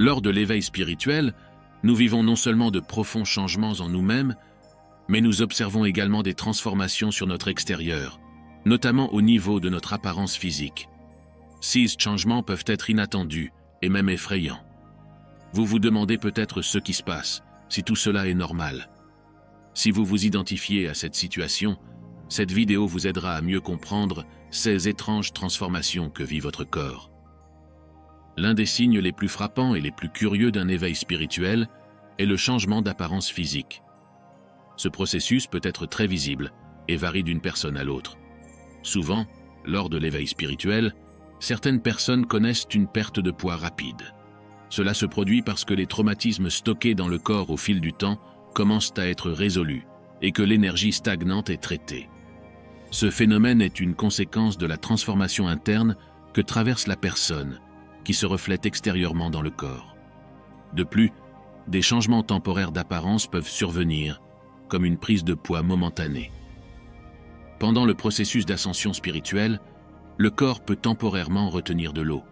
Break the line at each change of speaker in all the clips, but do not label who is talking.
Lors de l'éveil spirituel, nous vivons non seulement de profonds changements en nous-mêmes, mais nous observons également des transformations sur notre extérieur, notamment au niveau de notre apparence physique. Ces changements peuvent être inattendus et même effrayants. Vous vous demandez peut-être ce qui se passe, si tout cela est normal. Si vous vous identifiez à cette situation, cette vidéo vous aidera à mieux comprendre ces étranges transformations que vit votre corps. L'un des signes les plus frappants et les plus curieux d'un éveil spirituel est le changement d'apparence physique. Ce processus peut être très visible et varie d'une personne à l'autre. Souvent, lors de l'éveil spirituel, certaines personnes connaissent une perte de poids rapide. Cela se produit parce que les traumatismes stockés dans le corps au fil du temps commencent à être résolus et que l'énergie stagnante est traitée. Ce phénomène est une conséquence de la transformation interne que traverse la personne, qui se reflète extérieurement dans le corps. De plus, des changements temporaires d'apparence peuvent survenir, comme une prise de poids momentanée. Pendant le processus d'ascension spirituelle, le corps peut temporairement retenir de l'eau.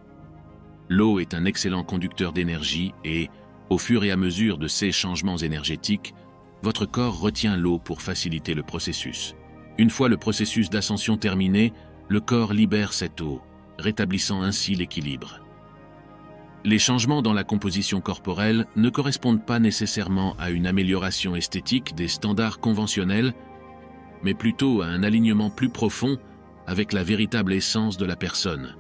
L'eau est un excellent conducteur d'énergie et, au fur et à mesure de ces changements énergétiques, votre corps retient l'eau pour faciliter le processus. Une fois le processus d'ascension terminé, le corps libère cette eau, rétablissant ainsi l'équilibre. Les changements dans la composition corporelle ne correspondent pas nécessairement à une amélioration esthétique des standards conventionnels, mais plutôt à un alignement plus profond avec la véritable essence de la personne.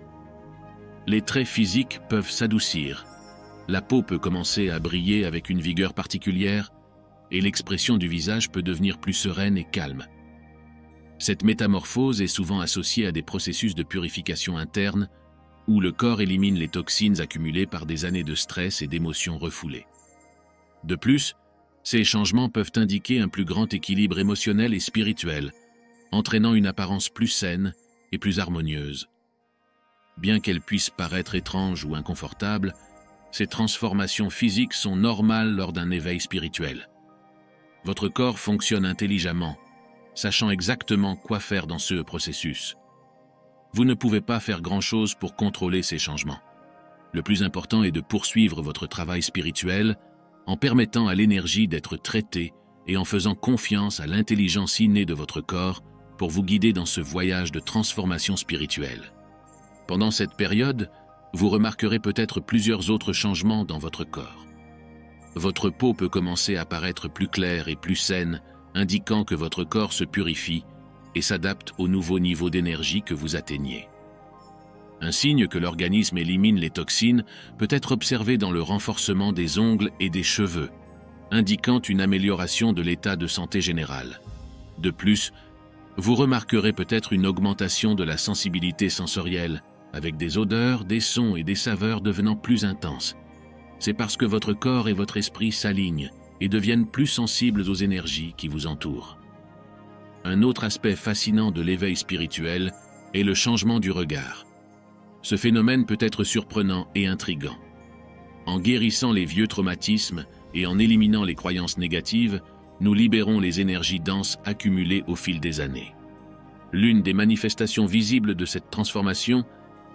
Les traits physiques peuvent s'adoucir, la peau peut commencer à briller avec une vigueur particulière, et l'expression du visage peut devenir plus sereine et calme. Cette métamorphose est souvent associée à des processus de purification interne, où le corps élimine les toxines accumulées par des années de stress et d'émotions refoulées. De plus, ces changements peuvent indiquer un plus grand équilibre émotionnel et spirituel, entraînant une apparence plus saine et plus harmonieuse. Bien qu'elles puissent paraître étranges ou inconfortables, ces transformations physiques sont normales lors d'un éveil spirituel. Votre corps fonctionne intelligemment, sachant exactement quoi faire dans ce processus. Vous ne pouvez pas faire grand-chose pour contrôler ces changements. Le plus important est de poursuivre votre travail spirituel en permettant à l'énergie d'être traitée et en faisant confiance à l'intelligence innée de votre corps pour vous guider dans ce voyage de transformation spirituelle. Pendant cette période, vous remarquerez peut-être plusieurs autres changements dans votre corps. Votre peau peut commencer à paraître plus claire et plus saine, indiquant que votre corps se purifie et s'adapte au nouveau niveau d'énergie que vous atteignez. Un signe que l'organisme élimine les toxines peut être observé dans le renforcement des ongles et des cheveux, indiquant une amélioration de l'état de santé général. De plus, vous remarquerez peut-être une augmentation de la sensibilité sensorielle, avec des odeurs, des sons et des saveurs devenant plus intenses. C'est parce que votre corps et votre esprit s'alignent et deviennent plus sensibles aux énergies qui vous entourent. Un autre aspect fascinant de l'éveil spirituel est le changement du regard. Ce phénomène peut être surprenant et intrigant. En guérissant les vieux traumatismes et en éliminant les croyances négatives, nous libérons les énergies denses accumulées au fil des années. L'une des manifestations visibles de cette transformation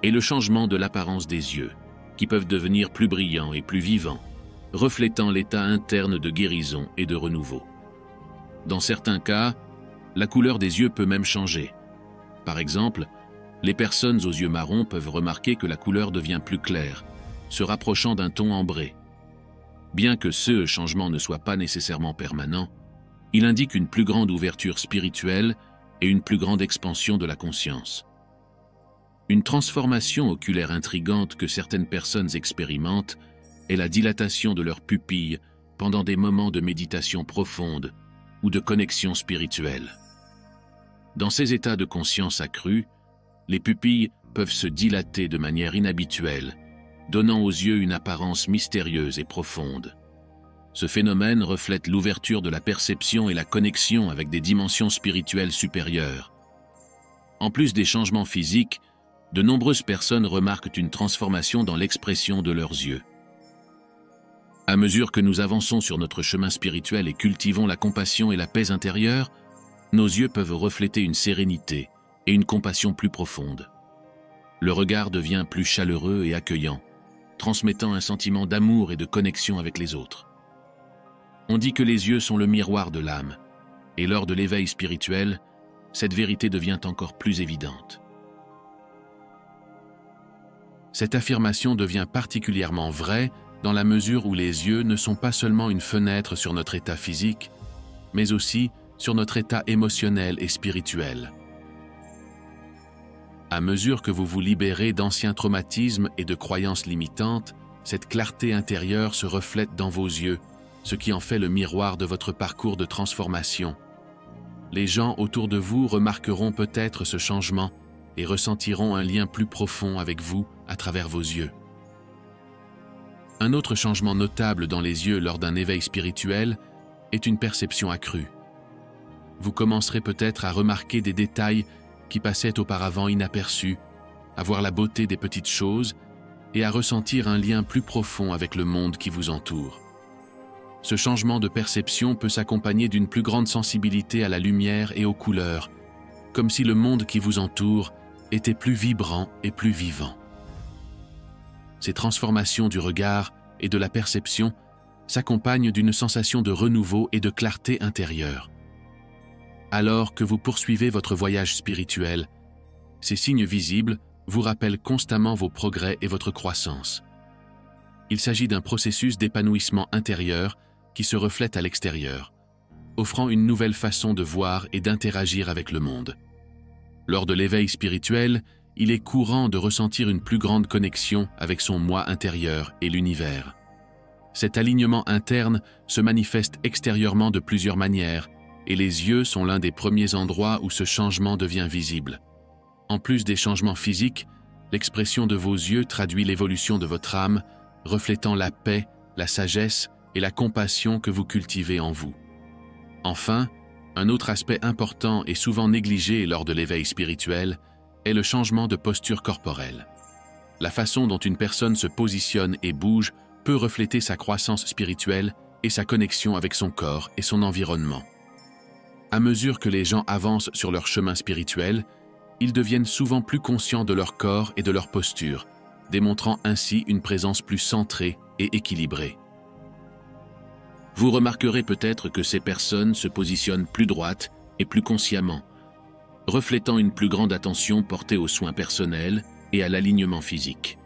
est le changement de l'apparence des yeux, qui peuvent devenir plus brillants et plus vivants, reflétant l'état interne de guérison et de renouveau. Dans certains cas, la couleur des yeux peut même changer. Par exemple, les personnes aux yeux marrons peuvent remarquer que la couleur devient plus claire, se rapprochant d'un ton ambré. Bien que ce changement ne soit pas nécessairement permanent, il indique une plus grande ouverture spirituelle et une plus grande expansion de la conscience. Une transformation oculaire intrigante que certaines personnes expérimentent est la dilatation de leurs pupilles pendant des moments de méditation profonde ou de connexion spirituelle. Dans ces états de conscience accrus, les pupilles peuvent se dilater de manière inhabituelle, donnant aux yeux une apparence mystérieuse et profonde. Ce phénomène reflète l'ouverture de la perception et la connexion avec des dimensions spirituelles supérieures. En plus des changements physiques, de nombreuses personnes remarquent une transformation dans l'expression de leurs yeux. À mesure que nous avançons sur notre chemin spirituel et cultivons la compassion et la paix intérieure, nos yeux peuvent refléter une sérénité et une compassion plus profonde. Le regard devient plus chaleureux et accueillant, transmettant un sentiment d'amour et de connexion avec les autres. On dit que les yeux sont le miroir de l'âme, et lors de l'éveil spirituel, cette vérité devient encore plus évidente. Cette affirmation devient particulièrement vraie dans la mesure où les yeux ne sont pas seulement une fenêtre sur notre état physique, mais aussi sur notre état émotionnel et spirituel. À mesure que vous vous libérez d'anciens traumatismes et de croyances limitantes, cette clarté intérieure se reflète dans vos yeux, ce qui en fait le miroir de votre parcours de transformation. Les gens autour de vous remarqueront peut-être ce changement et ressentiront un lien plus profond avec vous à travers vos yeux. Un autre changement notable dans les yeux lors d'un éveil spirituel est une perception accrue. Vous commencerez peut-être à remarquer des détails qui passaient auparavant inaperçus, à voir la beauté des petites choses et à ressentir un lien plus profond avec le monde qui vous entoure. Ce changement de perception peut s'accompagner d'une plus grande sensibilité à la lumière et aux couleurs, comme si le monde qui vous entoure était plus vibrant et plus vivant. Ces transformations du regard et de la perception s'accompagnent d'une sensation de renouveau et de clarté intérieure. Alors que vous poursuivez votre voyage spirituel, ces signes visibles vous rappellent constamment vos progrès et votre croissance. Il s'agit d'un processus d'épanouissement intérieur qui se reflète à l'extérieur, offrant une nouvelle façon de voir et d'interagir avec le monde. Lors de l'éveil spirituel, il est courant de ressentir une plus grande connexion avec son moi intérieur et l'univers. Cet alignement interne se manifeste extérieurement de plusieurs manières, et les yeux sont l'un des premiers endroits où ce changement devient visible. En plus des changements physiques, l'expression de vos yeux traduit l'évolution de votre âme, reflétant la paix, la sagesse et la compassion que vous cultivez en vous. Enfin, un autre aspect important et souvent négligé lors de l'éveil spirituel est le changement de posture corporelle. La façon dont une personne se positionne et bouge peut refléter sa croissance spirituelle et sa connexion avec son corps et son environnement. À mesure que les gens avancent sur leur chemin spirituel, ils deviennent souvent plus conscients de leur corps et de leur posture, démontrant ainsi une présence plus centrée et équilibrée. Vous remarquerez peut-être que ces personnes se positionnent plus droites et plus consciemment, reflétant une plus grande attention portée aux soins personnels et à l'alignement physique.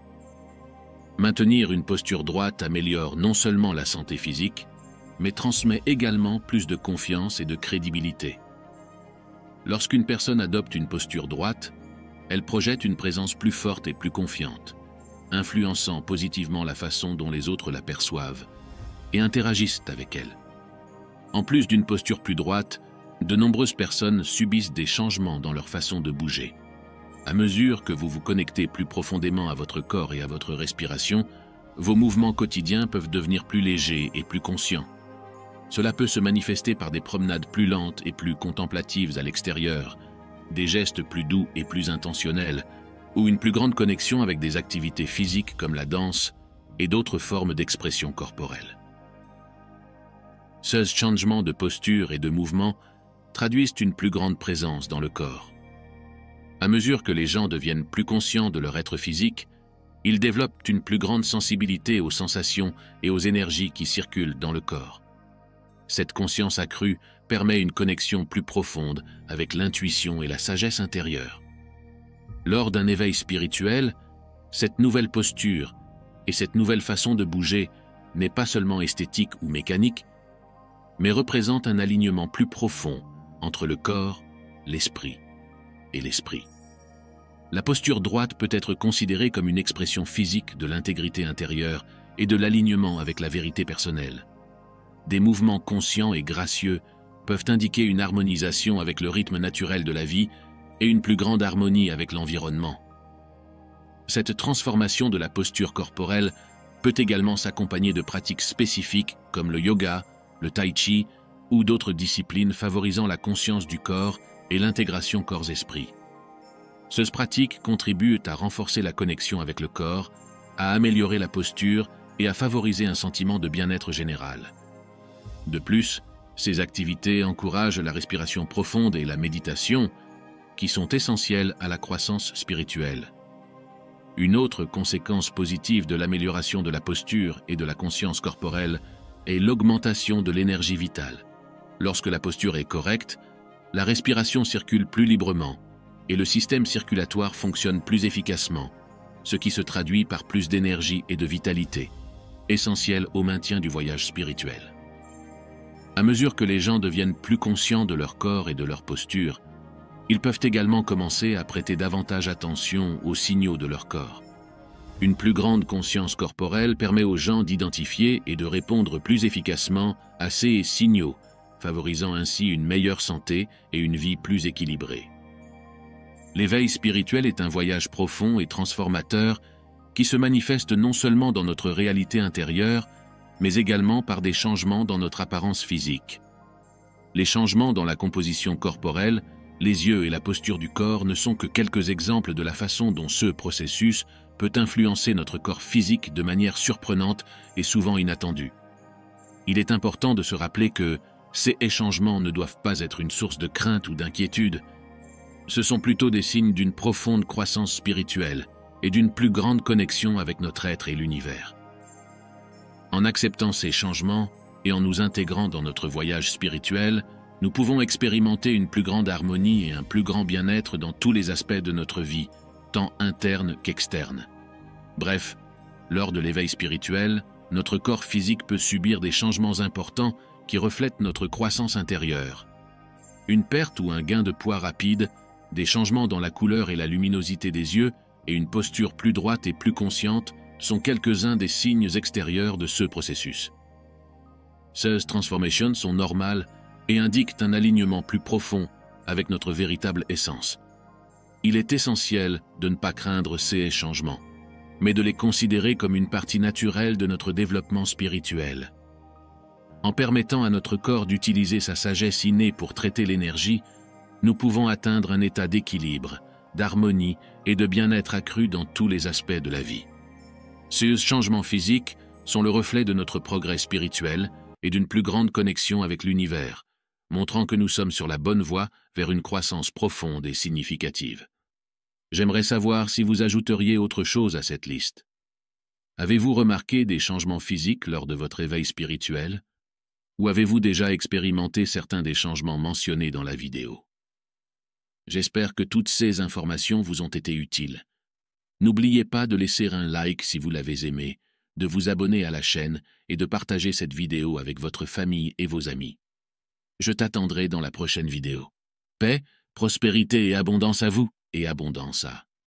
Maintenir une posture droite améliore non seulement la santé physique, mais transmet également plus de confiance et de crédibilité. Lorsqu'une personne adopte une posture droite, elle projette une présence plus forte et plus confiante, influençant positivement la façon dont les autres la perçoivent et interagissent avec elle. En plus d'une posture plus droite, de nombreuses personnes subissent des changements dans leur façon de bouger. À mesure que vous vous connectez plus profondément à votre corps et à votre respiration, vos mouvements quotidiens peuvent devenir plus légers et plus conscients. Cela peut se manifester par des promenades plus lentes et plus contemplatives à l'extérieur, des gestes plus doux et plus intentionnels, ou une plus grande connexion avec des activités physiques comme la danse et d'autres formes d'expression corporelle. Ces changements de posture et de mouvement traduisent une plus grande présence dans le corps. À mesure que les gens deviennent plus conscients de leur être physique, ils développent une plus grande sensibilité aux sensations et aux énergies qui circulent dans le corps. Cette conscience accrue permet une connexion plus profonde avec l'intuition et la sagesse intérieure. Lors d'un éveil spirituel, cette nouvelle posture et cette nouvelle façon de bouger n'est pas seulement esthétique ou mécanique, mais représente un alignement plus profond entre le corps, l'esprit et l'esprit. La posture droite peut être considérée comme une expression physique de l'intégrité intérieure et de l'alignement avec la vérité personnelle. Des mouvements conscients et gracieux peuvent indiquer une harmonisation avec le rythme naturel de la vie et une plus grande harmonie avec l'environnement. Cette transformation de la posture corporelle peut également s'accompagner de pratiques spécifiques comme le yoga, le tai chi ou d'autres disciplines favorisant la conscience du corps et l'intégration corps-esprit. Ces pratiques contribuent à renforcer la connexion avec le corps, à améliorer la posture et à favoriser un sentiment de bien-être général. De plus, ces activités encouragent la respiration profonde et la méditation, qui sont essentielles à la croissance spirituelle. Une autre conséquence positive de l'amélioration de la posture et de la conscience corporelle est l'augmentation de l'énergie vitale. Lorsque la posture est correcte, la respiration circule plus librement et le système circulatoire fonctionne plus efficacement, ce qui se traduit par plus d'énergie et de vitalité, essentiel au maintien du voyage spirituel. À mesure que les gens deviennent plus conscients de leur corps et de leur posture, ils peuvent également commencer à prêter davantage attention aux signaux de leur corps. Une plus grande conscience corporelle permet aux gens d'identifier et de répondre plus efficacement à ces signaux, favorisant ainsi une meilleure santé et une vie plus équilibrée. L'éveil spirituel est un voyage profond et transformateur qui se manifeste non seulement dans notre réalité intérieure, mais également par des changements dans notre apparence physique. Les changements dans la composition corporelle, les yeux et la posture du corps ne sont que quelques exemples de la façon dont ce processus peut influencer notre corps physique de manière surprenante et souvent inattendue. Il est important de se rappeler que ces changements ne doivent pas être une source de crainte ou d'inquiétude. Ce sont plutôt des signes d'une profonde croissance spirituelle et d'une plus grande connexion avec notre être et l'univers. En acceptant ces changements et en nous intégrant dans notre voyage spirituel, nous pouvons expérimenter une plus grande harmonie et un plus grand bien-être dans tous les aspects de notre vie, tant interne qu'externe. Bref, lors de l'éveil spirituel, notre corps physique peut subir des changements importants qui reflètent notre croissance intérieure. Une perte ou un gain de poids rapide, des changements dans la couleur et la luminosité des yeux et une posture plus droite et plus consciente sont quelques-uns des signes extérieurs de ce processus. Ces transformations sont normales et indiquent un alignement plus profond avec notre véritable essence. Il est essentiel de ne pas craindre ces changements, mais de les considérer comme une partie naturelle de notre développement spirituel. En permettant à notre corps d'utiliser sa sagesse innée pour traiter l'énergie, nous pouvons atteindre un état d'équilibre, d'harmonie et de bien-être accru dans tous les aspects de la vie. Ces changements physiques sont le reflet de notre progrès spirituel et d'une plus grande connexion avec l'univers, montrant que nous sommes sur la bonne voie vers une croissance profonde et significative. J'aimerais savoir si vous ajouteriez autre chose à cette liste. Avez-vous remarqué des changements physiques lors de votre éveil spirituel? Ou avez-vous déjà expérimenté certains des changements mentionnés dans la vidéo? J'espère que toutes ces informations vous ont été utiles. N'oubliez pas de laisser un like si vous l'avez aimé, de vous abonner à la chaîne et de partager cette vidéo avec votre famille et vos amis. Je t'attendrai dans la prochaine vidéo. Paix, prospérité et abondance à vous, et abondance à